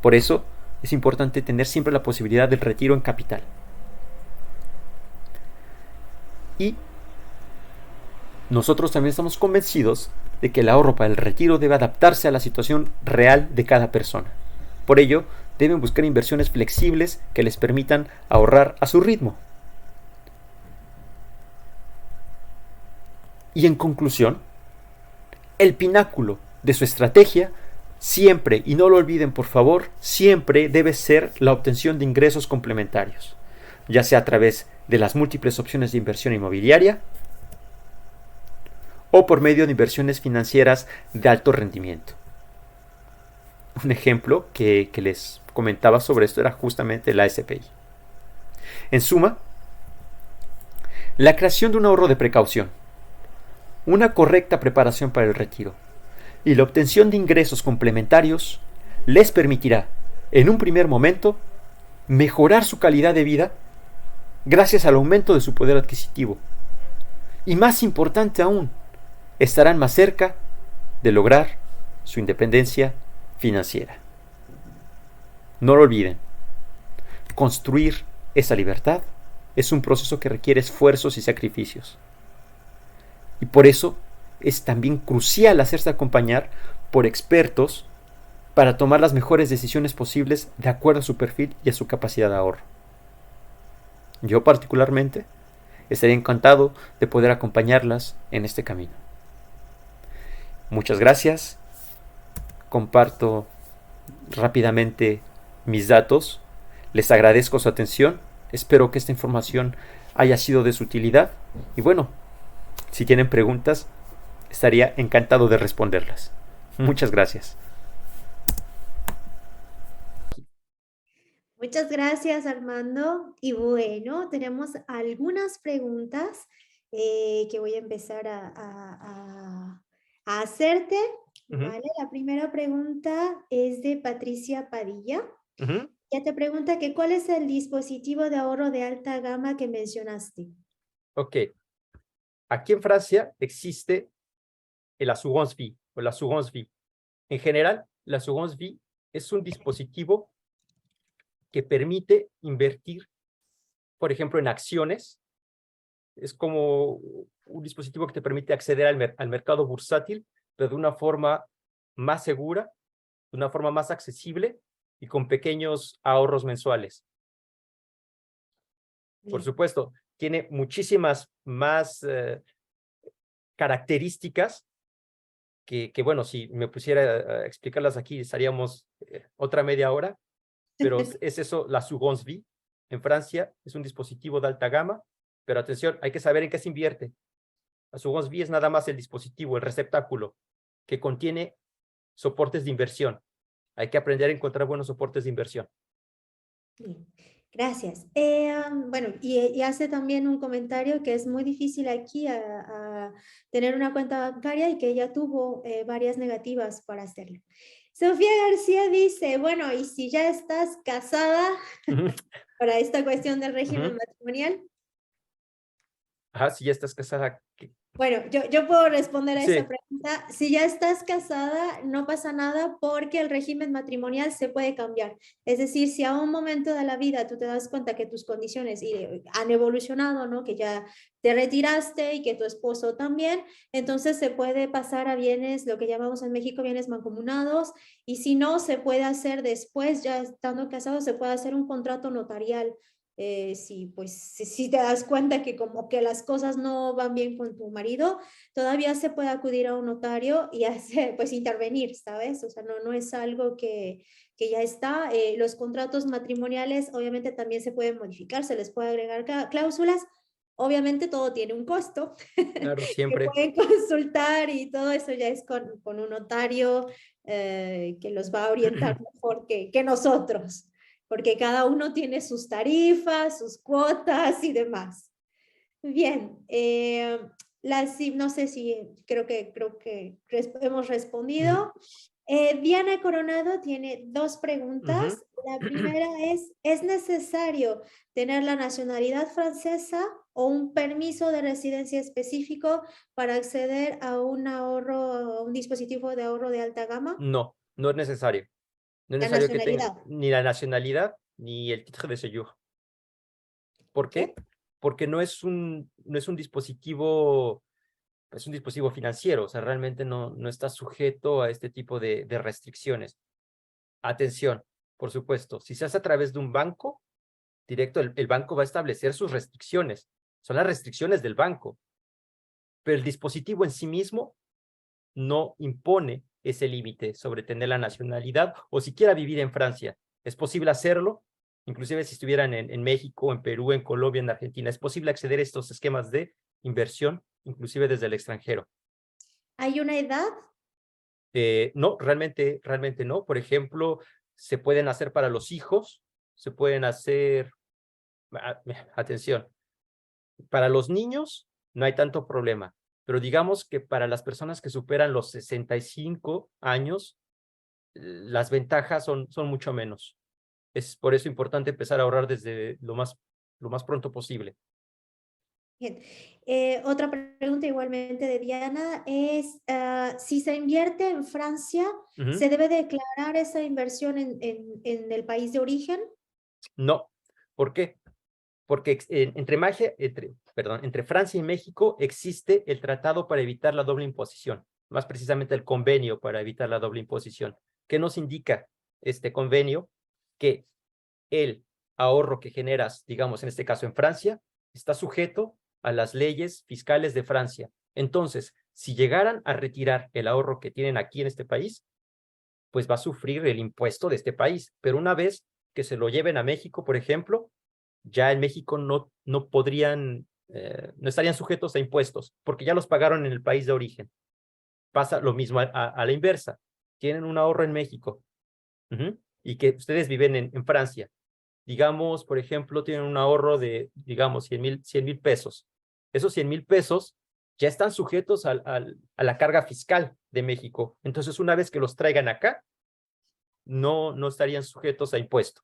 Por eso es importante tener siempre la posibilidad del retiro en capital. Y nosotros también estamos convencidos de que el ahorro para el retiro debe adaptarse a la situación real de cada persona. Por ello, deben buscar inversiones flexibles que les permitan ahorrar a su ritmo. Y en conclusión, el pináculo de su estrategia siempre, y no lo olviden por favor, siempre debe ser la obtención de ingresos complementarios, ya sea a través de las múltiples opciones de inversión inmobiliaria o por medio de inversiones financieras de alto rendimiento. Un ejemplo que les comentaba sobre esto era justamente la SPI. En suma, la creación de un ahorro de precaución, una correcta preparación para el retiro y la obtención de ingresos complementarios les permitirá, en un primer momento, mejorar su calidad de vida gracias al aumento de su poder adquisitivo. Y más importante aún, estarán más cerca de lograr su independencia financiera. No lo olviden, construir esa libertad es un proceso que requiere esfuerzos y sacrificios. Y por eso es también crucial hacerse acompañar por expertos para tomar las mejores decisiones posibles de acuerdo a su perfil y a su capacidad de ahorro. Yo particularmente estaría encantado de poder acompañarlas en este camino. Muchas gracias. Comparto rápidamente mis datos. Les agradezco su atención. Espero que esta información haya sido de su utilidad. Y bueno, si tienen preguntas, estaría encantado de responderlas. Muchas gracias. Muchas gracias, Armando. Y bueno, tenemos algunas preguntas que voy a empezar a hacerte. ¿Vale? La primera pregunta es de Patricia Padilla. Ya te pregunta que ¿cuál es el dispositivo de ahorro de alta gama que mencionaste? Ok. Aquí en Francia existe el assurance vie o la assurance vie. En general, la assurance vie es un dispositivo que permite invertir, por ejemplo, en acciones. Es como un dispositivo que te permite acceder al mercado bursátil, pero de una forma más segura, de una forma más accesible y con pequeños ahorros mensuales. Por supuesto, tiene muchísimas más características que, bueno, si me pusiera a explicarlas aquí, estaríamos otra media hora, pero es eso, la assurance vie. En Francia es un dispositivo de alta gama, pero atención, hay que saber en qué se invierte. La assurance vie es nada más el dispositivo, el receptáculo, que contiene soportes de inversión. Hay que aprender a encontrar buenos soportes de inversión. Bien, gracias. Bueno, y hace también un comentario que es muy difícil aquí a tener una cuenta bancaria y que ella tuvo varias negativas para hacerlo. Sofía García dice, bueno, y si ya estás casada para esta cuestión del régimen matrimonial. Ajá, si ya estás casada. Bueno, yo puedo responder a Sí. esa pregunta. Si ya estás casada, no pasa nada porque el régimen matrimonial se puede cambiar. Es decir, si a un momento de la vida tú te das cuenta que tus condiciones han evolucionado, ¿no? Que ya te retiraste y que tu esposo también, entonces se puede pasar a bienes, lo que llamamos en México bienes mancomunados, y si no, se puede hacer después, ya estando casado, se puede hacer un contrato notarial. Si te das cuenta que como que las cosas no van bien con tu marido, todavía se puede acudir a un notario y hacer, pues intervenir, ¿sabes? O sea, no es algo que ya está. Los contratos matrimoniales obviamente también se pueden modificar, se les puede agregar cláusulas. Obviamente todo tiene un costo. Claro, siempre. Que pueden consultar y todo eso ya es con un notario que los va a orientar mejor que nosotros, porque cada uno tiene sus tarifas, sus cuotas y demás. Bien, no sé si creo que hemos respondido. Diana Coronado tiene dos preguntas. La primera ¿es necesario tener la nacionalidad francesa o un permiso de residencia específico para acceder a un dispositivo de ahorro de alta gama? No, no es necesario. No es La necesario que tenga nacionalidad. ni la nacionalidad ni el titre de séjour. ¿Por qué? Porque no es un dispositivo, es un dispositivo financiero, o sea, realmente no está sujeto a este tipo de restricciones. Atención, por supuesto, si se hace a través de un banco directo, el banco va a establecer sus restricciones. Son las restricciones del banco. Pero el dispositivo en sí mismo no impone ese límite sobre tener la nacionalidad o siquiera vivir en Francia. Es posible hacerlo, inclusive si estuvieran en México, en Perú, en Colombia, en Argentina. Es posible acceder a estos esquemas de inversión, inclusive desde el extranjero. ¿Hay una edad? No, realmente no. Por ejemplo, se pueden hacer para los hijos, se pueden hacer, atención, para los niños no hay tanto problema, pero digamos que para las personas que superan los 65 años, las ventajas son mucho menos. Es por eso importante empezar a ahorrar desde lo más pronto posible. Bien. Otra pregunta igualmente de Diana es, si se invierte en Francia, ¿se debe declarar esa inversión en el país de origen? No, ¿Por qué? Porque entre Francia y México existe el tratado para evitar la doble imposición, más precisamente el convenio para evitar la doble imposición. ¿Qué nos indica este convenio? Que el ahorro que generas, digamos, en este caso en Francia, está sujeto a las leyes fiscales de Francia. Entonces, si llegaran a retirar el ahorro que tienen aquí en este país, pues va a sufrir el impuesto de este país. Pero una vez que se lo lleven a México, por ejemplo, ya en México no podrían, no estarían sujetos a impuestos, porque ya los pagaron en el país de origen. Pasa lo mismo a la inversa. Tienen un ahorro en México, y que ustedes viven en Francia. Digamos, por ejemplo, tienen un ahorro de, digamos, 100,000 pesos. Esos 100,000 pesos ya están sujetos a la carga fiscal de México. Entonces, una vez que los traigan acá, no estarían sujetos a impuesto.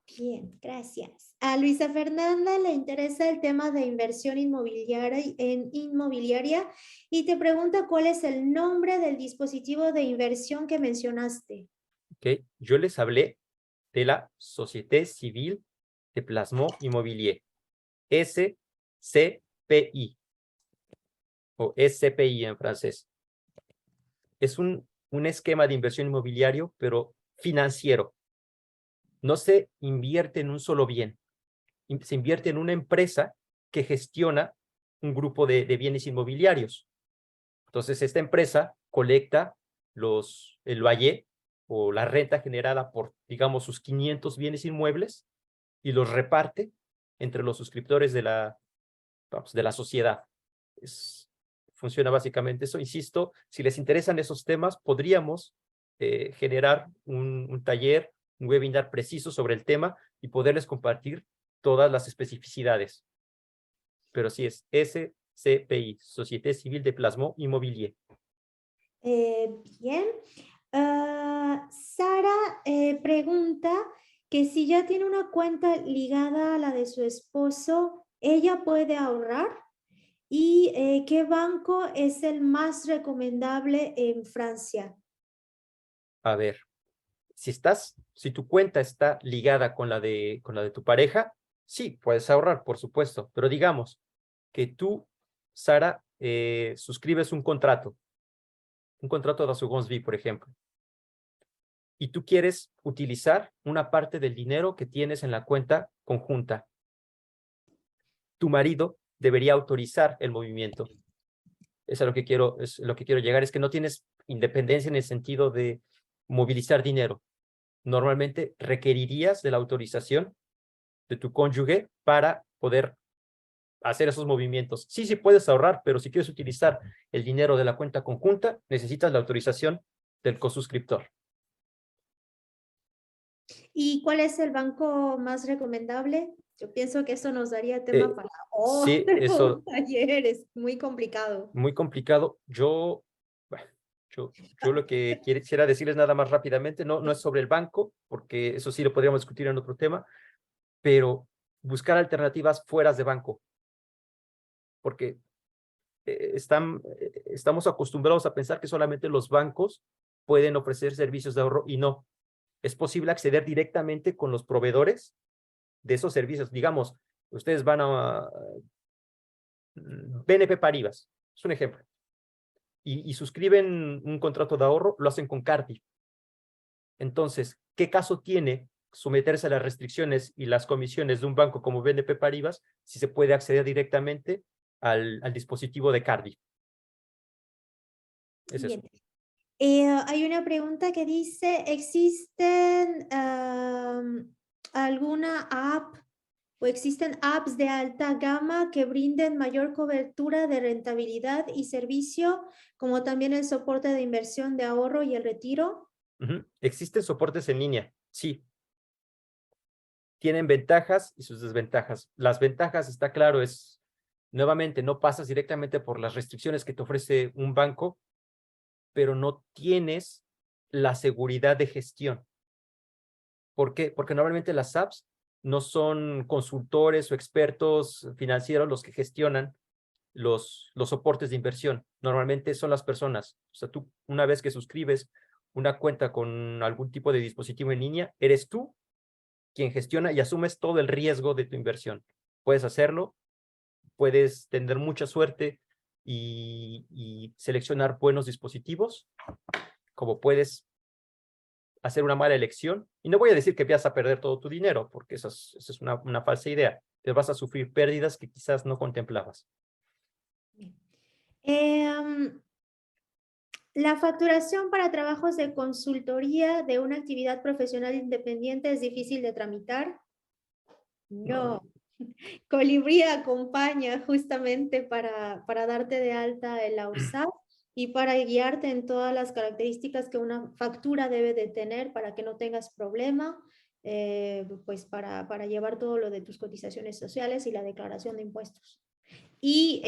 Bien, gracias. A Luisa Fernanda le interesa el tema de inversión inmobiliaria y te pregunta cuál es el nombre del dispositivo de inversión que mencionaste. ¿Okay? Yo les hablé de la Société Civile de Placement Immobilier, SCPI, o SCPI en francés. Es un esquema de inversión inmobiliario, pero financiero. No se invierte en un solo bien, se invierte en una empresa que gestiona un grupo de bienes inmobiliarios. Entonces, esta empresa colecta el loyer o la renta generada por, digamos, sus 500 bienes inmuebles y los reparte entre los suscriptores de la sociedad. Funciona básicamente eso. Insisto, si les interesan esos temas, podríamos generar un taller, un webinar preciso sobre el tema y poderles compartir todas las especificidades. Pero sí es SCPI, Société Civile de Placement Immobilier. Bien. Sara pregunta que si ya tiene una cuenta ligada a la de su esposo, ¿ella puede ahorrar? ¿Y qué banco es el más recomendable en Francia? A ver, si tu cuenta está ligada con la de tu pareja, sí, puedes ahorrar, por supuesto. Pero digamos que tú, Sara, suscribes un contrato de assurance vie, por ejemplo, y tú quieres utilizar una parte del dinero que tienes en la cuenta conjunta. Tu marido debería autorizar el movimiento. Es lo que quiero llegar, es que no tienes independencia en el sentido de movilizar dinero. Normalmente requerirías de la autorización de tu cónyuge para poder hacer esos movimientos. Sí, sí puedes ahorrar, pero si quieres utilizar el dinero de la cuenta conjunta, necesitas la autorización del cosuscriptor. ¿Y cuál es el banco más recomendable? Yo pienso que eso nos daría tema para sí, eso, taller, es muy complicado. muy complicado. Yo lo que quisiera decirles nada más rápidamente, no es sobre el banco, porque eso sí lo podríamos discutir en otro tema, pero buscar alternativas fuera de banco, porque estamos acostumbrados a pensar que solamente los bancos pueden ofrecer servicios de ahorro y no. Es posible acceder directamente con los proveedores de esos servicios. Digamos, ustedes van a BNP Paribas, es un ejemplo, y suscriben un contrato de ahorro, lo hacen con Cardi. Entonces, ¿qué caso tiene someterse a las restricciones y las comisiones de un banco como BNP Paribas si se puede acceder directamente al dispositivo de Cardi? Es eso. Hay una pregunta que dice, ¿existen alguna app o existen apps de alta gama que brinden mayor cobertura de rentabilidad y servicio, como también el soporte de inversión de ahorro y el retiro? Existen soportes en línea, sí. Tienen ventajas y sus desventajas. Las ventajas, está claro, es, nuevamente, no pasas directamente por las restricciones que te ofrece un banco, pero no tienes la seguridad de gestión. ¿Por qué? Porque normalmente las apps no son consultores o expertos financieros los que gestionan los soportes de inversión. Normalmente son las personas. O sea, tú una vez que suscribes una cuenta con algún tipo de dispositivo en línea, eres tú quien gestiona y asumes todo el riesgo de tu inversión. Puedes hacerlo, puedes tener mucha suerte y seleccionar buenos dispositivos, como puedes hacer una mala elección. Y no voy a decir que vas a perder todo tu dinero, porque esa es una falsa idea. Te vas a sufrir pérdidas que quizás no contemplabas. La facturación para trabajos de consultoría de una actividad profesional independiente es difícil de tramitar. No. Colibrí acompaña justamente para darte de alta en la URSSAF y para guiarte en todas las características que una factura debe de tener para que no tengas problema, pues para llevar todo lo de tus cotizaciones sociales y la declaración de impuestos. Y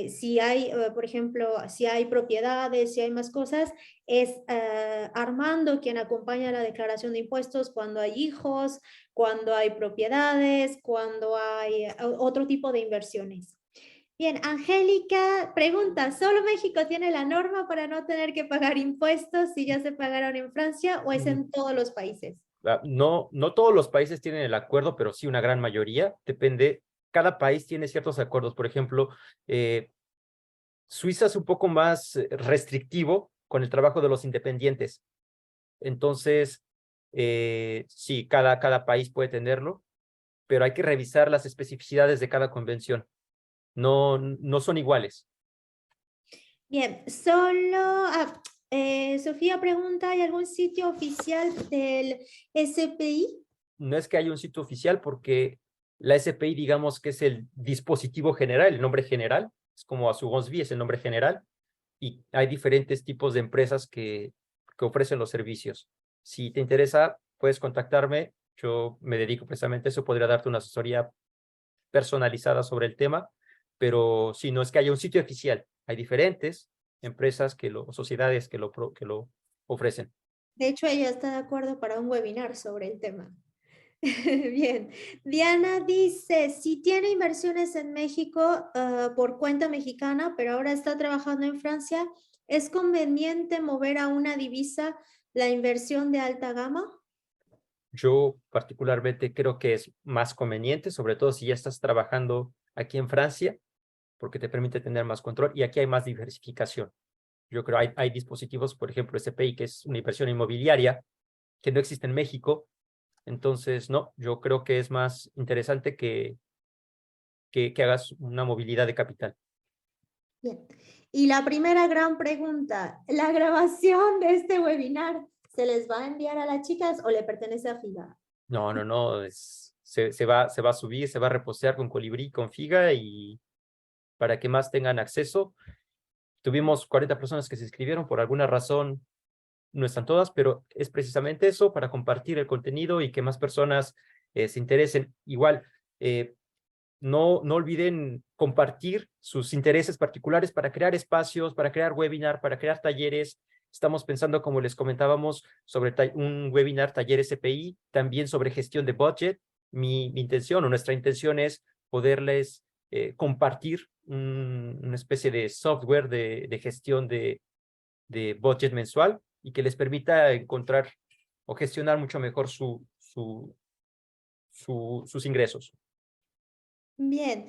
si hay, por ejemplo, si hay propiedades, si hay más cosas, es Armando quien acompaña la declaración de impuestos cuando hay hijos, cuando hay propiedades, cuando hay otro tipo de inversiones. Bien, Angélica pregunta, ¿solo México tiene la norma para no tener que pagar impuestos si ya se pagaron en Francia o es en todos los países? No, no todos los países tienen el acuerdo, pero sí una gran mayoría. Depende, cada país tiene ciertos acuerdos. Por ejemplo, Suiza es un poco más restrictivo con el trabajo de los independientes. Entonces, sí, cada país puede tenerlo, pero hay que revisar las especificidades de cada convención. No son iguales. Bien, solo... Sofía pregunta, ¿hay algún sitio oficial del SPI? No es que haya un sitio oficial porque la SPI, digamos que es el dispositivo general, el nombre general, es como Assurance Vie, es el nombre general, y hay diferentes tipos de empresas que ofrecen los servicios. Si te interesa, puedes contactarme, yo me dedico precisamente a eso, podría darte una asesoría personalizada sobre el tema, pero si no es que haya un sitio oficial, hay diferentes empresas sociedades que lo ofrecen. De hecho, ella está de acuerdo para un webinar sobre el tema. Bien, Diana dice, si tiene inversiones en México por cuenta mexicana, pero ahora está trabajando en Francia, ¿es conveniente mover a una divisa la inversión de alta gama? Yo particularmente creo que es más conveniente, sobre todo si ya estás trabajando aquí en Francia, porque te permite tener más control y aquí hay más diversificación. Yo creo hay dispositivos, por ejemplo, SPI, que es una inversión inmobiliaria, que no existe en México. Entonces, no, yo creo que es más interesante que hagas una movilidad de capital. Bien. Y la primera gran pregunta, ¿la grabación de este webinar se les va a enviar a las chicas o le pertenece a FIGA? No, se va a subir, se va a repostear con Colibrí, con Figa y para que más tengan acceso. Tuvimos 40 personas que se inscribieron, por alguna razón no están todas, pero es precisamente eso, para compartir el contenido y que más personas se interesen. Igual, no olviden compartir sus intereses particulares para crear espacios, para crear webinar, para crear talleres. Estamos pensando, como les comentábamos, sobre un webinar taller SPI, también sobre gestión de budget. Mi intención o nuestra intención es poderles compartir una especie de software de gestión de budget mensual y que les permita encontrar o gestionar mucho mejor sus ingresos. Bien,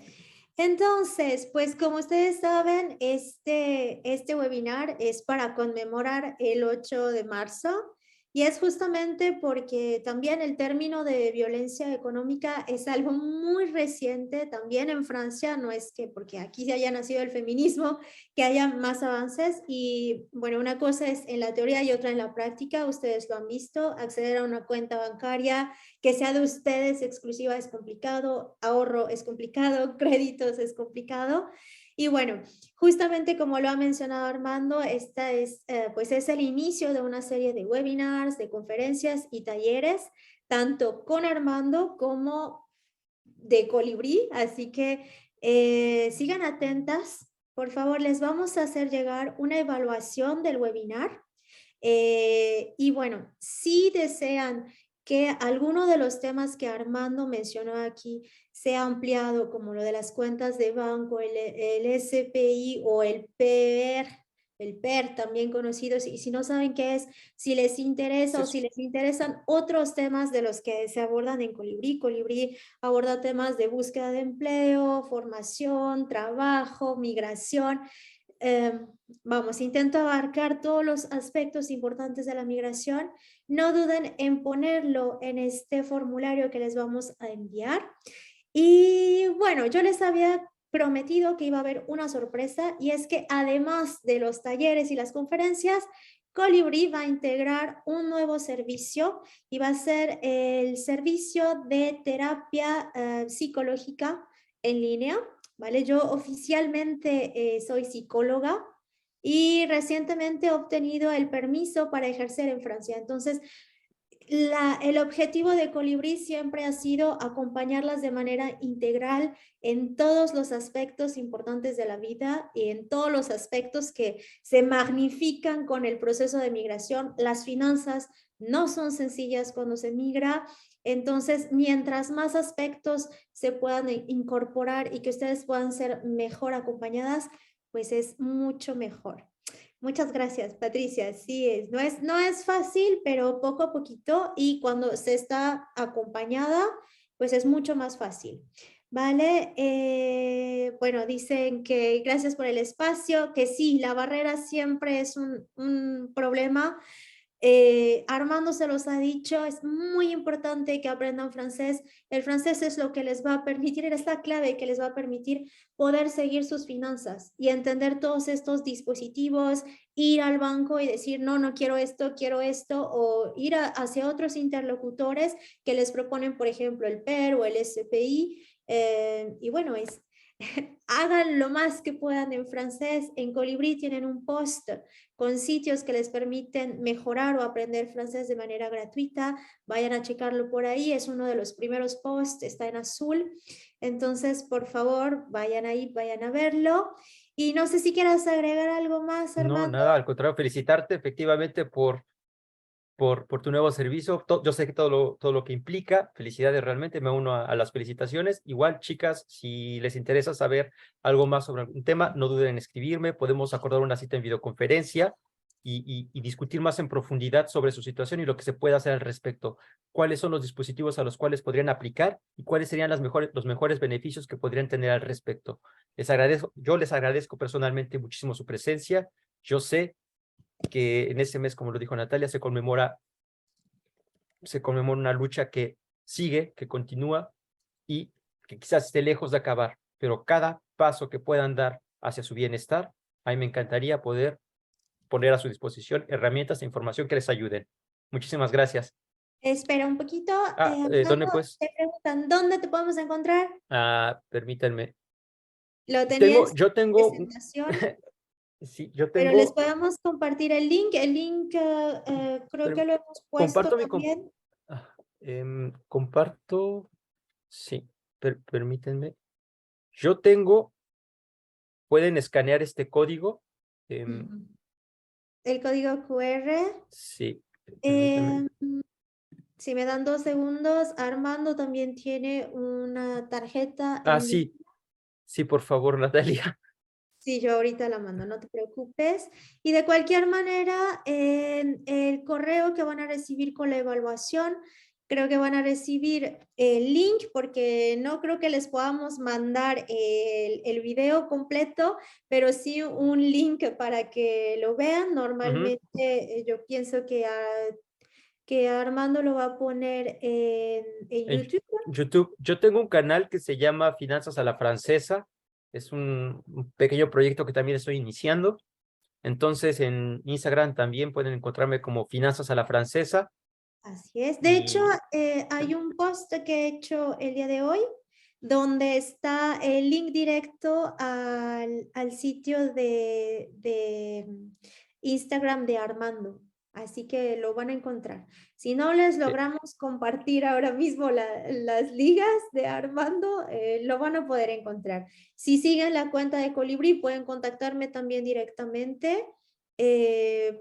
entonces, pues como ustedes saben, este webinar es para conmemorar el 8 de marzo y es justamente porque también el término de violencia económica es algo muy reciente, también en Francia, no es que porque aquí se haya nacido el feminismo, que haya más avances y bueno, una cosa es en la teoría y otra en la práctica, ustedes lo han visto, acceder a una cuenta bancaria que sea de ustedes exclusiva es complicado, ahorro es complicado, créditos es complicado. Y bueno, justamente como lo ha mencionado Armando, esta es, pues es el inicio de una serie de webinars, de conferencias y talleres, tanto con Armando como de Colibrí. Así que sigan atentas. Por favor, les vamos a hacer llegar una evaluación del webinar. Y bueno, si desean que alguno de los temas que Armando mencionó aquí sea ampliado, como lo de las cuentas de banco, el SPI o el PER, el PER, también conocido, y si no saben qué es, si les interesa o si les interesan otros temas de los que se abordan en Colibrí. Colibrí aborda temas de búsqueda de empleo, formación, trabajo, migración. Vamos, intento abarcar todos los aspectos importantes de la migración. No duden en ponerlo en este formulario que les vamos a enviar. Y bueno, yo les había prometido que iba a haber una sorpresa, y es que además de los talleres y las conferencias, Colibrí va a integrar un nuevo servicio, y va a ser el servicio de terapia psicológica en línea. ¿Vale? Yo oficialmente soy psicóloga y recientemente he obtenido el permiso para ejercer en Francia. Entonces, el objetivo de Colibrí siempre ha sido acompañarlas de manera integral en todos los aspectos importantes de la vida y en todos los aspectos que se magnifican con el proceso de migración. Las finanzas no son sencillas cuando se migra. Entonces, mientras más aspectos se puedan incorporar y que ustedes puedan ser mejor acompañadas, pues es mucho mejor. Muchas gracias, Patricia. Sí, no es fácil, pero poco a poquito, y cuando se está acompañada, pues es mucho más fácil. ¿Vale? Bueno, dicen que gracias por el espacio, que sí, la barrera siempre es un problema. Armando se los ha dicho, es muy importante que aprendan francés. El francés es lo que les va a permitir, es la clave que les va a permitir poder seguir sus finanzas y entender todos estos dispositivos, ir al banco y decir, no, no quiero esto, o ir hacia otros interlocutores que les proponen, por ejemplo, el PER o el SPI. Y bueno, hagan lo más que puedan en francés. En Colibrí tienen un post con sitios que les permiten mejorar o aprender francés de manera gratuita. Vayan a checarlo por ahí, es uno de los primeros posts, está en azul. Entonces, por favor, vayan ahí, vayan a verlo. Y no sé si quieras agregar algo más, No, Armando. nada, al contrario, felicitarte efectivamente por tu nuevo servicio. Yo sé que todo lo que implica. Felicidades, realmente me uno a las felicitaciones. Igual, chicas, si les interesa saber algo más sobre algún tema, no duden en escribirme. Podemos acordar una cita en videoconferencia y discutir más en profundidad sobre su situación y lo que se puede hacer al respecto. Cuáles son los dispositivos a los cuales podrían aplicar y cuáles serían los mejores beneficios que podrían tener al respecto. Yo les agradezco personalmente muchísimo su presencia. Yo sé que en ese mes, como lo dijo Natalia, se conmemora una lucha que sigue, que continúa y que quizás esté lejos de acabar, pero cada paso que puedan dar hacia su bienestar, a mí me encantaría poder poner a su disposición herramientas e información que les ayuden. Muchísimas gracias. Espera un poquito. ¿Dónde Armando, pues? te preguntan, ¿dónde te podemos encontrar? Permítanme. Lo tenías Yo en tengo, presentación. sí, yo Pero les tengo, podemos compartir el link. El link creo que lo hemos puesto comparto también. comparto, sí, permítanme. Yo tengo, pueden escanear este código. Ujú. El código QR. Sí, permítanme. Eh, si me dan 2 segundos, Armando también tiene una tarjeta en línea. Sí, sí, por favor, Natalia. Sí, yo ahorita la mando, no te preocupes. Y de cualquier manera, en el correo que van a recibir con la evaluación, creo que van a recibir el link, porque no creo que les podamos mandar el video completo, pero sí un link para que lo vean. Normalmente yo pienso que Armando lo va a poner en En YouTube. YouTube, yo tengo un canal que se llama Finanzas a la Francesa. Es un pequeño proyecto que también estoy iniciando. Entonces, en Instagram también pueden encontrarme como Finanzas a la Francesa. Así es. De hecho, Y hay un post que he hecho el día de hoy donde está el link directo al sitio de Instagram de Armando. Así que lo van a encontrar. Si no les logramos compartir ahora mismo las ligas de Armando, lo van a poder encontrar. Si siguen la cuenta de Colibrí, pueden contactarme también directamente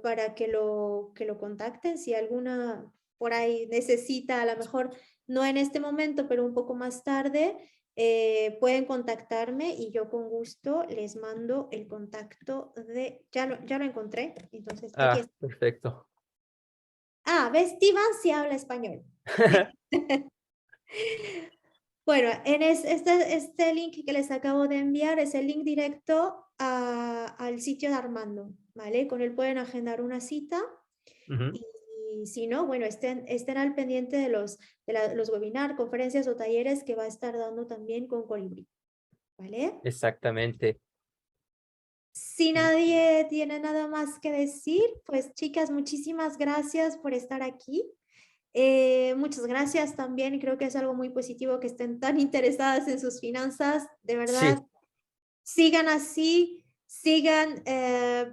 para que lo contacten. Si alguna por ahí necesita, a lo mejor no en este momento, pero un poco más tarde, pueden contactarme y yo con gusto les mando el contacto ya lo encontré, entonces aquí Ah, está. perfecto. Ah, ¿ves? Steven sí habla español. Bueno, este link que les acabo de enviar es el link directo al sitio de Armando, ¿vale? Con él pueden agendar una cita Ujú, y si no, bueno, estén al pendiente de los webinars, conferencias o talleres que va a estar dando también con Colibrí, ¿vale? exactamente. Si nadie tiene nada más que decir, pues chicas, muchísimas gracias por estar aquí. Muchas gracias también, creo que es algo muy positivo que estén tan interesadas en sus finanzas, de Sí, verdad, sigan así, sigan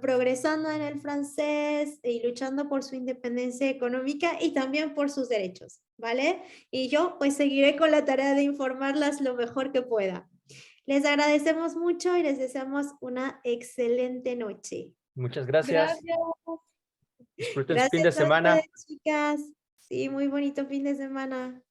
progresando en el francés y luchando por su independencia económica y también por sus derechos, ¿vale? Y yo pues seguiré con la tarea de informarlas lo mejor que pueda. Les agradecemos mucho y les deseamos una excelente noche. muchas gracias. Gracias. Disfruten su fin Gracias de a semana. ustedes, chicas. Sí, muy bonito fin de semana.